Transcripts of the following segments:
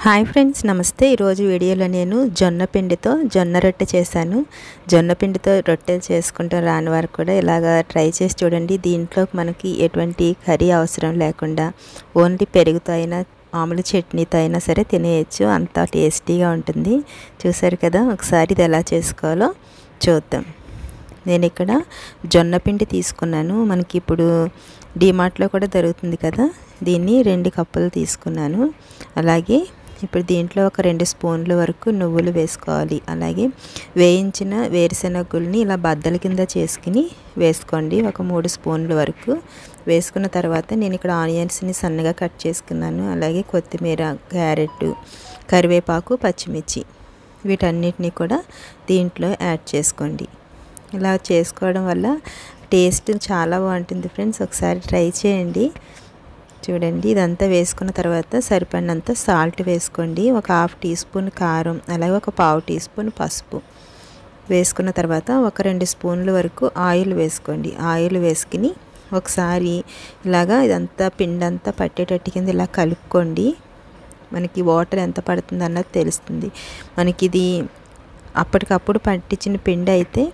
Hi friends, నమస్తే. ఈరోజు వీడియోలో నేను జొన్న పిండితో జొన్న రొట్టె చేశాను. జొన్న పిండితో రొట్టెలు చేసుకుంటాం రాని వారు కూడా ఇలాగా ట్రై చేసి చూడండి. దీంట్లో మనకి ఎటువంటి కర్రీ అవసరం లేకుండా ఓన్లీ పెరుగుతో అయినా మామూలు చట్నీతో అయినా సరే తినేయచ్చు. అంత టేస్టీగా ఉంటుంది. చూసారు కదా, ఒకసారి ఇది ఎలా చేసుకోవాలో చూద్దాం. నేను ఇక్కడ జొన్న పిండి తీసుకున్నాను. మనకి ఇప్పుడు డిమార్ట్లో కూడా దొరుకుతుంది కదా, దీన్ని 2 కప్పులు తీసుకున్నాను. అలాగే ఇప్పుడు దీంట్లో ఒక 2 స్పూన్ల వరకు నువ్వులు వేసుకోవాలి. అలాగే వేయించిన వేరుశెనగుల్ని ఇలా బద్దల కింద చేసుకుని వేసుకోండి. ఒక 3 స్పూన్ల వరకు వేసుకున్న తర్వాత నేను ఇక్కడ ఆనియన్స్ని సన్నగా కట్ చేసుకున్నాను. అలాగే కొత్తిమీర, క్యారెట్, కరివేపాకు, పచ్చిమిర్చి వీటన్నిటిని కూడా దీంట్లో యాడ్ చేసుకోండి. ఇలా చేసుకోవడం వల్ల టేస్ట్ చాలా బాగుంటుంది ఫ్రెండ్స్. ఒకసారి ట్రై చేయండి. చూడండి, ఇదంతా వేసుకున్న తర్వాత సరిపడినంత సాల్ట్ వేసుకోండి. ఒక 1/2 టీ స్పూన్ కారం, అలాగే ఒక 1/4 టీ స్పూన్ పసుపు వేసుకున్న తర్వాత ఒక 2 స్పూన్ల వరకు ఆయిల్ వేసుకోండి. ఆయిల్ వేసుకుని ఒకసారి ఇలాగా ఇదంతా పిండి అంతా పట్టేటట్టు కింద ఇలా కలుపుకోండి. మనకి వాటర్ ఎంత పడుతుంది అన్నది తెలుస్తుంది. మనకి ఇది అప్పటికప్పుడు పట్టించిన పిండి అయితే,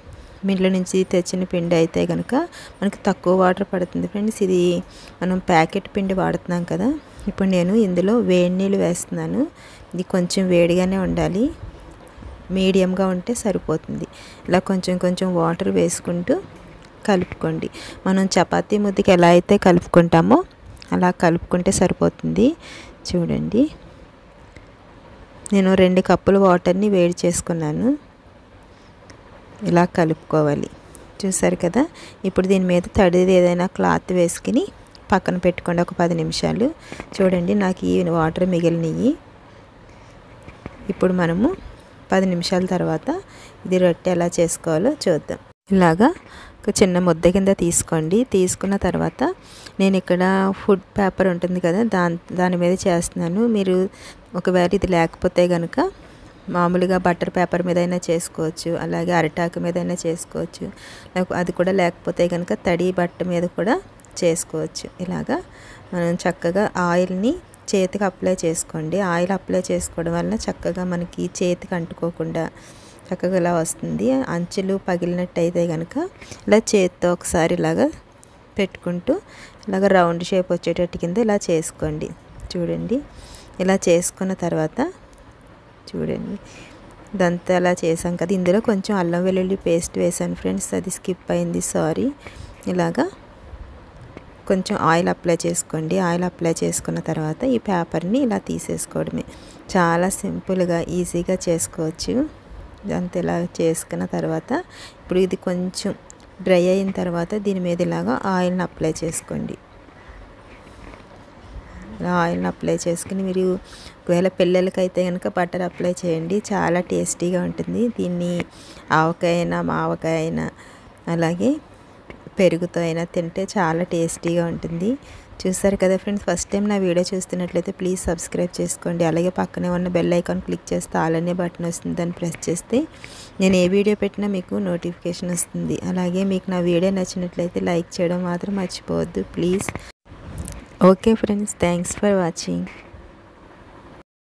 మిల్లు నుంచి తెచ్చిన పిండి అయితే కనుక మనకి తక్కువ వాటర్ పడుతుంది ఫ్రెండ్స్. ఇది మనం ప్యాకెట్ పిండి వాడుతున్నాం కదా. ఇప్పుడు నేను ఇందులో వేడి నీళ్ళు వేస్తున్నాను. ఇది కొంచెం వేడిగానే ఉండాలి, మీడియంగా ఉంటే సరిపోతుంది. ఇలా కొంచెం కొంచెం వాటర్ వేసుకుంటూ కలుపుకోండి. మనం చపాతీ ముద్దకి ఎలా అయితే కలుపుకుంటామో అలా కలుపుకుంటే సరిపోతుంది. చూడండి, నేను 2 కప్పుల వాటర్ని వేడి చేసుకున్నాను. ఇలా కలుపుకోవాలి. చూసారు కదా, ఇప్పుడు దీని మీద తడిది ఏదైనా క్లాత్ వేసుకుని పక్కన పెట్టుకోండి ఒక 10 నిమిషాలు. చూడండి, నాకు ఈ వాటర్ మిగిలినవి. ఇప్పుడు మనము 10 నిమిషాల తర్వాత ఇది రొట్టె ఎలా చేసుకోవాలో చూద్దాం. ఇలాగా ఒక చిన్న ముద్ద కింద తీసుకోండి. తీసుకున్న తర్వాత నేను ఇక్కడ ఫుడ్ పేపర్ ఉంటుంది కదా, దాని మీద చేస్తున్నాను. మీరు ఒకవేళ ఇది లేకపోతే కనుక మామూలుగా బటర్ పేపర్ మీద అయినా చేసుకోవచ్చు, అలాగే అరిటాకు మీద అయినా చేసుకోవచ్చు. అది కూడా లేకపోతే కనుక తడి బట్ట మీద కూడా చేసుకోవచ్చు. ఇలాగా మనం చక్కగా ఆయిల్ని చేతికి అప్లై చేసుకోండి. ఆయిల్ అప్లై చేసుకోవడం వల్ల చక్కగా మనకి చేతికి అంటుకోకుండా చక్కగా ఇలా వస్తుంది. అంచులు పగిలినట్టు అయితే కనుక ఇలా చేతితో ఒకసారి ఇలాగా పెట్టుకుంటూ ఇలాగ రౌండ్ షేప్ వచ్చేటట్టు కింద ఇలా చేసుకోండి. చూడండి, ఇలా చేసుకున్న తర్వాత చూడండి, ఇదంతా అలా చేసాం కదా. ఇందులో కొంచెం అల్లం వెల్లుల్లి పేస్ట్ వేసాను ఫ్రెండ్స్, అది స్కిప్ అయింది, సారీ. ఇలాగా కొంచెం ఆయిల్ అప్లై చేసుకోండి. ఆయిల్ అప్లై చేసుకున్న తర్వాత ఈ పేపర్ని ఇలా తీసేసుకోవడమే. చాలా సింపుల్గా ఈజీగా చేసుకోవచ్చు. ఇదంతా ఇలా చేసుకున్న తర్వాత ఇప్పుడు ఇది కొంచెం డ్రై అయిన తర్వాత దీని మీద ఇలాగా ఆయిల్ని అప్లై చేసుకోండి. ఆయిల్ని అప్లై చేసుకుని మీరు ఒకవేళ పిల్లలకైతే కనుక బటర్ అప్లై చేయండి. చాలా టేస్టీగా ఉంటుంది. దీన్ని ఆవకాయ అయినా, మావకాయ అయినా, అలాగే పెరుగుతో అయినా తింటే చాలా టేస్టీగా ఉంటుంది. చూసారు కదా ఫ్రెండ్స్, ఫస్ట్ టైం నా వీడియో చూస్తున్నట్లయితే ప్లీజ్ సబ్స్క్రైబ్ చేసుకోండి. అలాగే పక్కనే ఉన్న బెల్ ఐకాన్ క్లిక్ చేస్తే ఆల్ అనే బటన్ వస్తుంది, దాన్ని ప్రెస్ చేస్తే నేను ఏ వీడియో పెట్టినా మీకు నోటిఫికేషన్ వస్తుంది. అలాగే మీకు నా వీడియో నచ్చినట్లయితే లైక్ చేయడం మాత్రం మర్చిపోవద్దు please. Okay friends, thanks for watching.